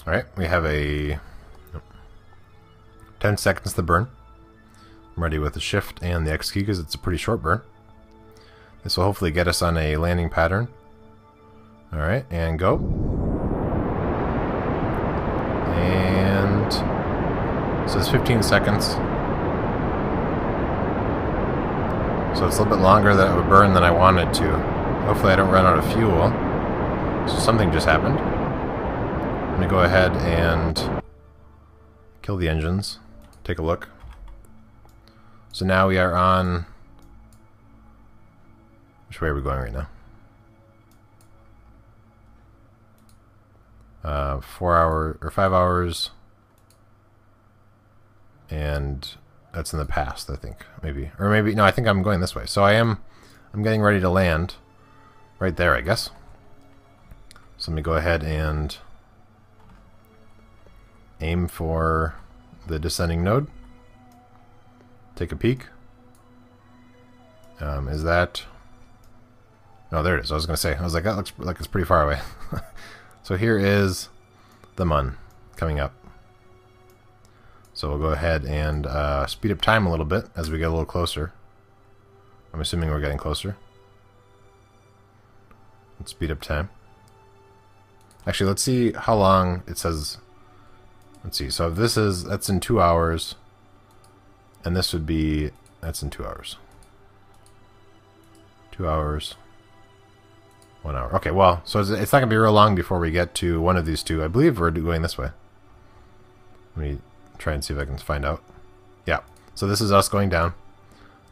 Alright, we have a 10 seconds to burn. I'm ready with the shift and the X key because it's a pretty short burn. This will hopefully get us on a landing pattern. Alright, and go. And so it's 15 seconds. So it's a little bit longer that it would burn than I wanted to. Hopefully I don't run out of fuel. So something just happened. I'm going to go ahead and kill the engines. Take a look. So now we are on... Which way are we going right now? 4 hours or 5 hours, and that's in the past, I think. Maybe, or maybe no. I think I'm going this way. So I'm getting ready to land right there, I guess. So let me go ahead and aim for the descending node. Take a peek. Is that? Oh, there it is. I was going to say. I was like, that looks like it's pretty far away. So here is the Mun coming up. So we'll go ahead and speed up time a little bit as we get a little closer. I'm assuming we're getting closer. Let's speed up time. Actually, let's see how long it says. Let's see. So if this is, that's in 2 hours. And this would be, that's in 2 hours. 2 hours. 1 hour. Okay, well, so it's not going to be real long before we get to one of these two. I believe we're going this way. Let me try and see if I can find out. Yeah, so this is us going down.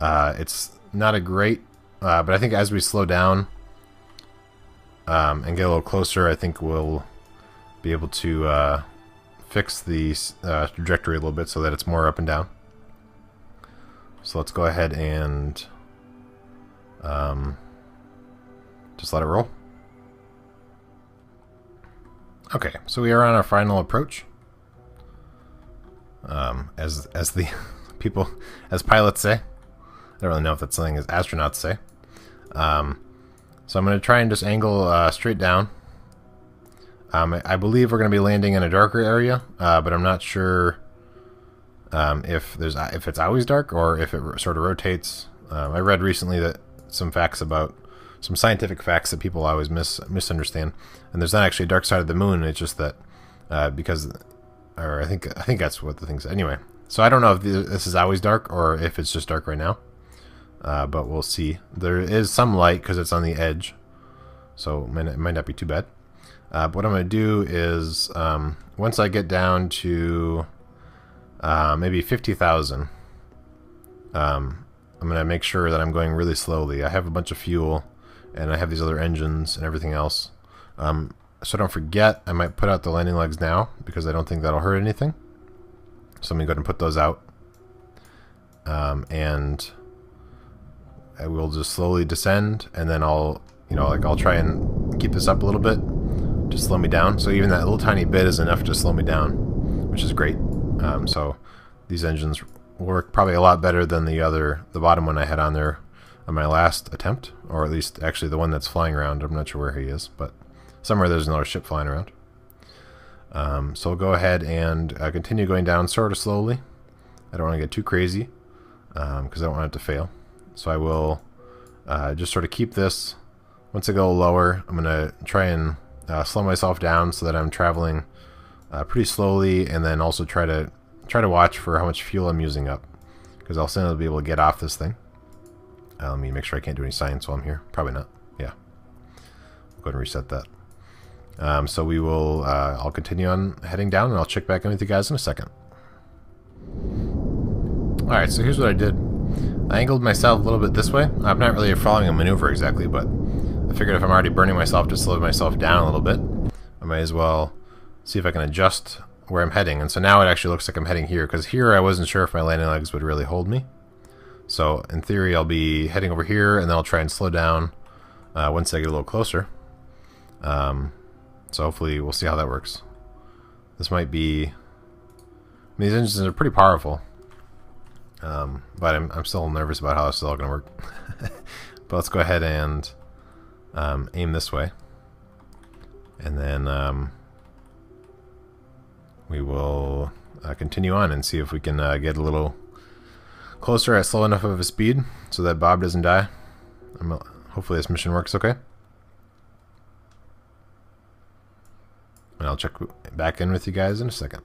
It's not a great, but I think as we slow down and get a little closer, I think we'll be able to fix the trajectory a little bit so that it's more up and down. So let's go ahead and just let it roll. Okay, so we are on our final approach. As the people, as pilots say. I don't really know if that's something as astronauts say. So I'm going to try and just angle straight down. I believe we're going to be landing in a darker area, but I'm not sure if it's always dark or if it sort of rotates. I read recently that some scientific facts that people always misunderstand, and there's not actually a dark side of the moon. It's just that because, or I think that's what the thing said. Anyway, so I don't know if this is always dark or if it's just dark right now, but we'll see. There is some light because it's on the edge, so it might not be too bad. But what I'm going to do is once I get down to maybe 50,000, I'm going to make sure that I'm going really slowly. I have a bunch of fuel, and I have these other engines and everything else. So don't forget, I might put out the landing legs now, because I don't think that'll hurt anything. So let me go ahead and put those out. And I will just slowly descend, and then I'll try and keep this up a little bit to slow me down. So even that little tiny bit is enough to slow me down, which is great. So these engines work probably a lot better than the bottom one I had on there on my last attempt, or at least actually the one that's flying around. I'm not sure where he is, but somewhere there's another ship flying around. So we'll go ahead and continue going down sort of slowly. I don't want to get too crazy because I don't want it to fail. So I will just sort of keep this. Once I go lower, I'm going to try and slow myself down so that I'm traveling pretty slowly, and then also try to watch for how much fuel I'm using up, because I'll soon be able to get off this thing. Let me make sure I can't do any science while I'm here. Probably not. Yeah. I'll go ahead and reset that. So we will. I'll continue on heading down, and I'll check back in with you guys in a second. All right. So here's what I did. I angled myself a little bit this way. I'm not really following a maneuver exactly, but I figured if I'm already burning myself to slow myself down a little bit, I might as well see if I can adjust where I'm heading. And so now it actually looks like I'm heading here, because here I wasn't sure if my landing legs would really hold me. So in theory I'll be heading over here, and then I'll try and slow down once I get a little closer. So hopefully we'll see how that works. This might be... I mean, these engines are pretty powerful, but I'm still nervous about how this is all going to work. But let's go ahead and aim this way, and then we will continue on and see if we can get a little closer at slow enough of a speed so that Bob doesn't die. Hopefully this mission works okay. And I'll check back in with you guys in a second.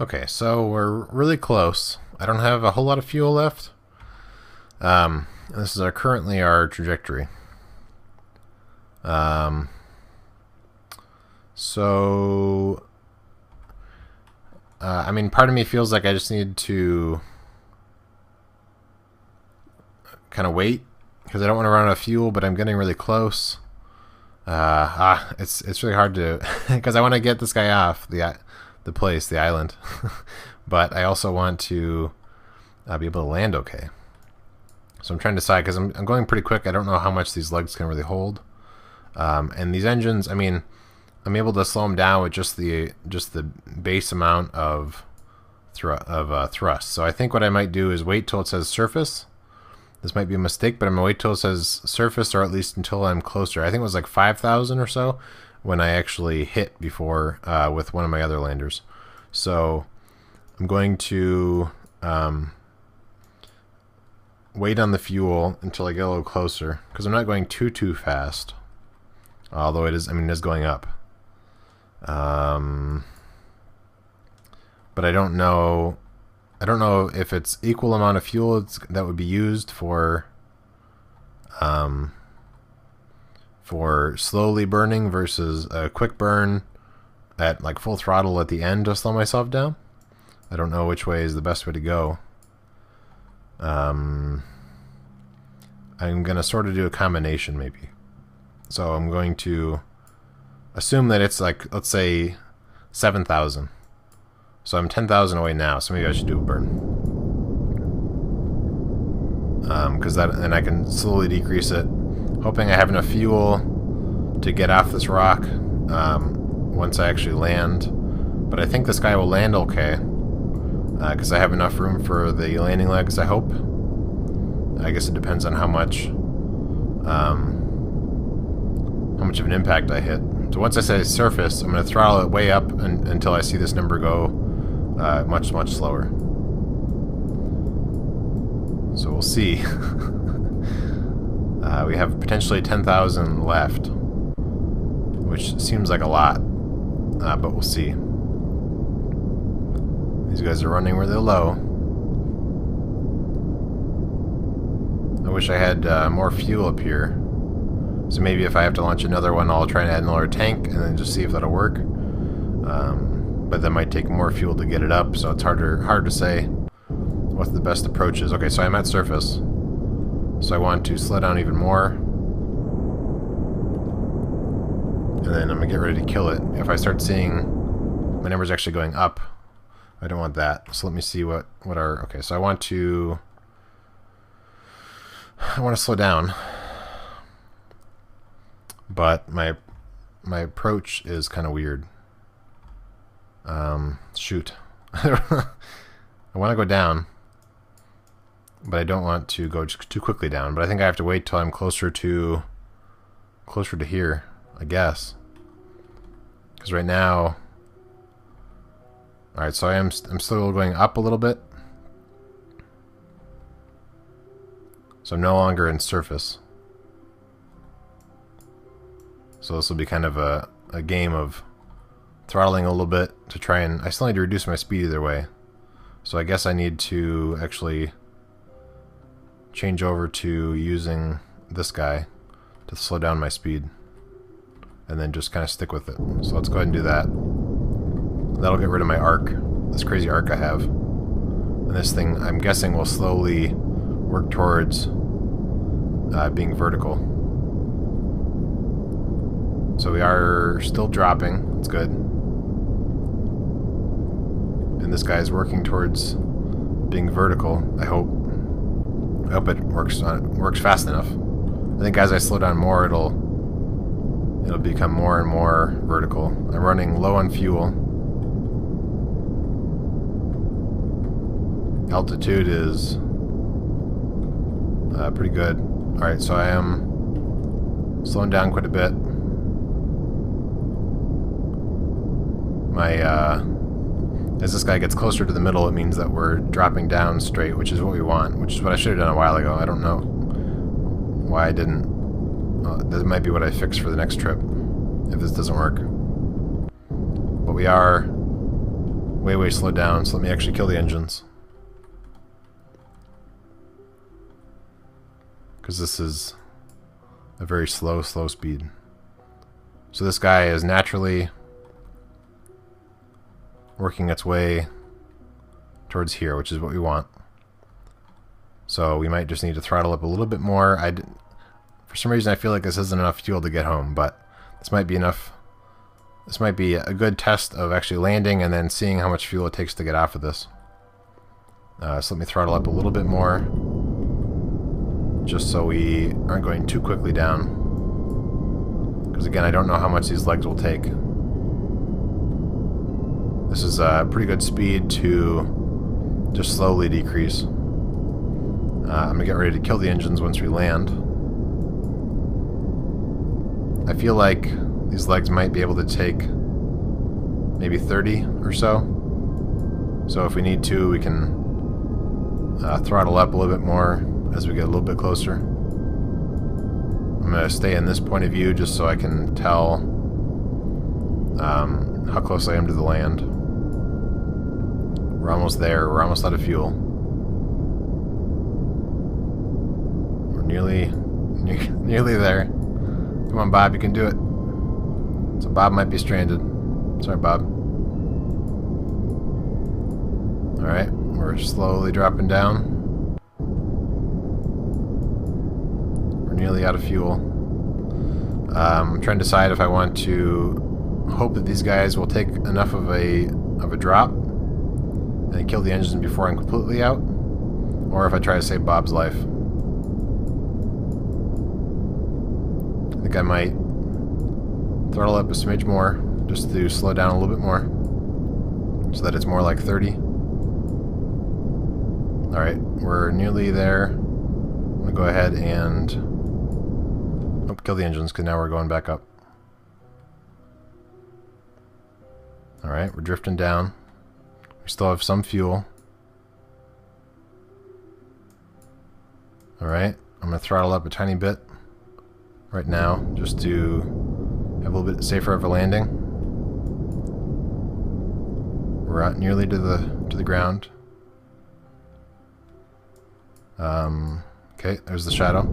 Okay, so we're really close. I don't have a whole lot of fuel left. This is currently our trajectory. I mean, part of me feels like I just need to kind of wait because I don't want to run out of fuel, but I'm getting really close. It's really hard to because I want to get this guy off the island, but I also want to be able to land okay. So I'm trying to decide because I'm going pretty quick. I don't know how much these legs can really hold, and these engines. I mean, I'm able to slow them down with just the base amount of thrust. So I think what I might do is wait till it says surface. This might be a mistake, but I'm gonna wait till it says surface, or at least until I'm closer. I think it was like 5,000 or so when I actually hit before with one of my other landers. So I'm going to wait on the fuel until I get a little closer, because I'm not going too fast. Although it is, I mean, it is going up. But I don't know if it's equal amount of fuel that would be used for slowly burning versus a quick burn at like full throttle at the end to slow myself down. I don't know which way is the best way to go. I'm gonna sort of do a combination maybe. So I'm going to assume that it's like, let's say 7,000. So I'm 10,000 away now, so maybe I should do a burn. Because and I can slowly decrease it, hoping I have enough fuel to get off this rock once I actually land. But I think this guy will land okay, because I have enough room for the landing legs, I hope. I guess it depends on how much of an impact I hit. So once I say surface, I'm going to throttle it way up until I see this number go much slower. So we'll see. We have potentially 10,000 left, which seems like a lot, but we'll see. These guys are running really low. I wish I had more fuel up here. So maybe if I have to launch another one, I'll try and add another tank and then just see if that'll work. But that might take more fuel to get it up, so it's hard to say what the best approach is. Okay, so I'm at surface. So I want to slow down even more. And then I'm going to get ready to kill it. If I start seeing my numbers actually going up, I don't want that. So let me see what our... Okay, so I want to slow down. But my approach is kind of weird. Shoot. I want to go down, but I don't want to go too quickly down. But I think I have to wait till I'm closer to here, I guess. Because right now, all right. So I'm still going up a little bit. So I'm no longer in surface. So this will be kind of a game of throttling a little bit to try and... I still need to reduce my speed either way. So I guess I need to actually change over to using this guy to slow down my speed. And then just kind of stick with it. So let's go ahead and do that. That'll get rid of my arc. This crazy arc I have. And this thing, I'm guessing, will slowly work towards being vertical. So we are still dropping. That's good. And this guy is working towards being vertical. I hope it works fast enough. I think as I slow down more, it'll become more and more vertical. I'm running low on fuel. Altitude is pretty good. Alright, so I am slowing down quite a bit. my as this guy gets closer to the middle, it means that we're dropping down straight, which is what we want, which is what I should have done a while ago. I don't know why I didn't. That might be what I fix for the next trip if this doesn't work. But we are way slowed down, so let me actually kill the engines. Because this is a very slow speed. So this guy is naturally working its way towards here, which is what we want. So we might just need to throttle up a little bit more. For some reason I feel like this isn't enough fuel to get home, but this might be enough. This might be a good test of actually landing and then seeing how much fuel it takes to get off of this. So let me throttle up a little bit more, just so we aren't going too quickly down. Because again, I don't know how much these legs will take. This is a pretty good speed to just slowly decrease. I'm going to get ready to kill the engines once we land. I feel like these legs might be able to take maybe 30 or so. So if we need to, we can throttle up a little bit more as we get a little bit closer. I'm going to stay in this point of view just so I can tell how close I am to the land. We're almost there. We're almost out of fuel. We're nearly there. Come on, Bob, you can do it. So Bob might be stranded. Sorry, Bob. Alright, we're slowly dropping down. We're nearly out of fuel. I'm trying to decide if I want to hope that these guys will take enough of a drop and kill the engine before I'm completely out, or if I try to save Bob's life. I think I might throttle up a smidge more, just to slow down a little bit more, so that it's more like 30. Alright, we're nearly there. I'm going to go ahead and kill the engines, because now we're going back up. Alright, we're drifting down. We still have some fuel. Alright, I'm going to throttle up a tiny bit right now, just to have a little bit safer of a landing. We're out nearly to the ground. Okay, there's the shadow.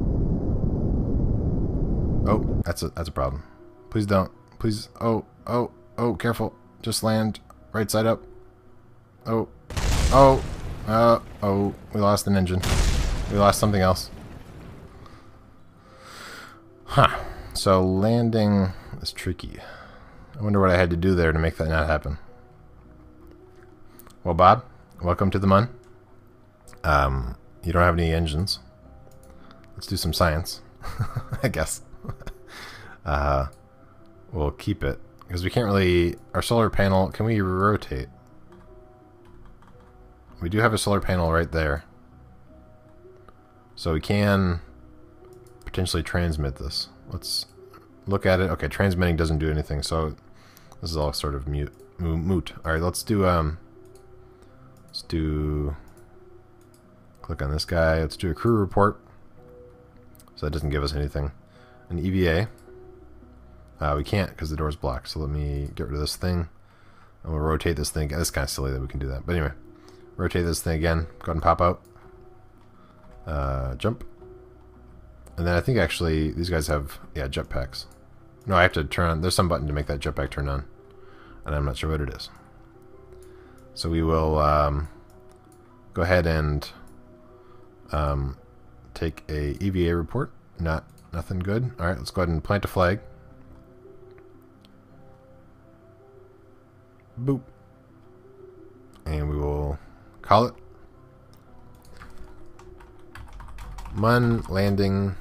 Oh, that's a problem. Please don't. Please. Oh, careful. Just land right side up. Oh, we lost an engine. We lost something else. Huh. So landing is tricky. I wonder what I had to do there to make that not happen. Well, Bob, welcome to the Mun. You don't have any engines. Let's do some science, I guess. We'll keep it, because we can't really... Our solar panel, can we rotate? We do have a solar panel right there. So we can potentially transmit this. Let's look at it. Okay, transmitting doesn't do anything, so this is all sort of moot. Alright, let's do... Click on this guy. Let's do a crew report. So that doesn't give us anything. An EVA. We can't because the door's blocked. So let me get rid of this thing. And we'll rotate this thing. It's kind of silly that we can do that. But anyway, rotate this thing again. Go ahead and pop out. Jump. And then I think actually these guys have, yeah, jetpacks. No, I have to turn on. There's some button to make that jetpack turn on. And I'm not sure what it is. So we will go ahead and take a EVA report. Nothing good. Alright, let's go ahead and plant a flag. Boop. And we will call it Mun landing,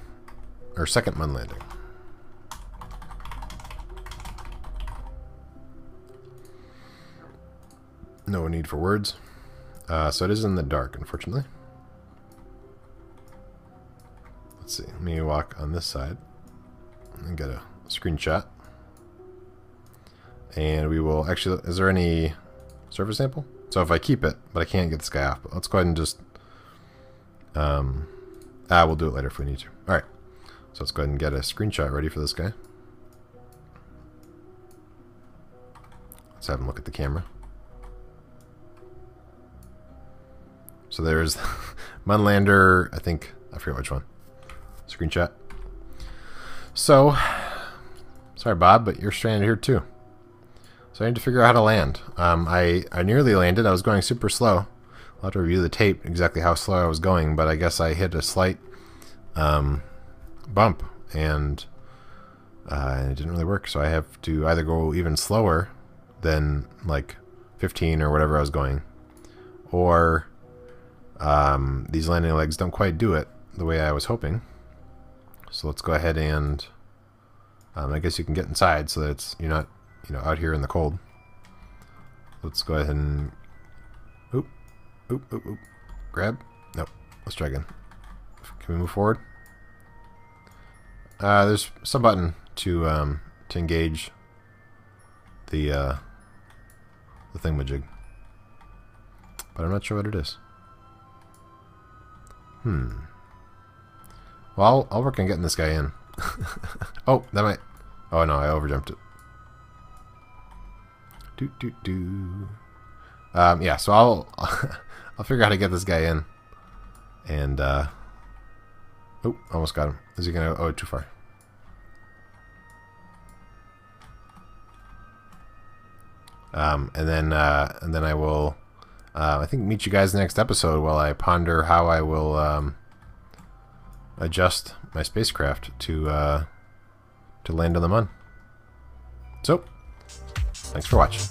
or second Mun landing. No need for words. So it is in the dark, unfortunately. Let's see. Let me walk on this side and get a screenshot. And we will actually, is there any surface sample? So if I keep it, but I can't get this guy off, but let's go ahead and just, we'll do it later if we need to. All right, so let's go ahead and get a screenshot ready for this guy. Let's have him look at the camera. So there's Munlander, I think, I forget which one. Screenshot. So, sorry Bob, but you're stranded here too. So I need to figure out how to land. I nearly landed. I was going super slow. I'll have to review the tape exactly how slow I was going, but I guess I hit a slight bump, and it didn't really work. So I have to either go even slower than like 15 or whatever I was going, or these landing legs don't quite do it the way I was hoping. So let's go ahead and I guess you can get inside so that it's, you're not, you know, out here in the cold. Let's go ahead and oop. Grab. Nope. Let's try again. Can we move forward? There's some button to engage the thingamajig, but I'm not sure what it is. Well, I'll work on getting this guy in. Oh, that might. Oh no, I overjumped it. Yeah, so I'll I'll figure out how to get this guy in. And oh, almost got him. Is he gonna? Oh, too far. And then I will I think meet you guys next episode while I ponder how I will adjust my spacecraft to land on the Mun. So, thanks for watching.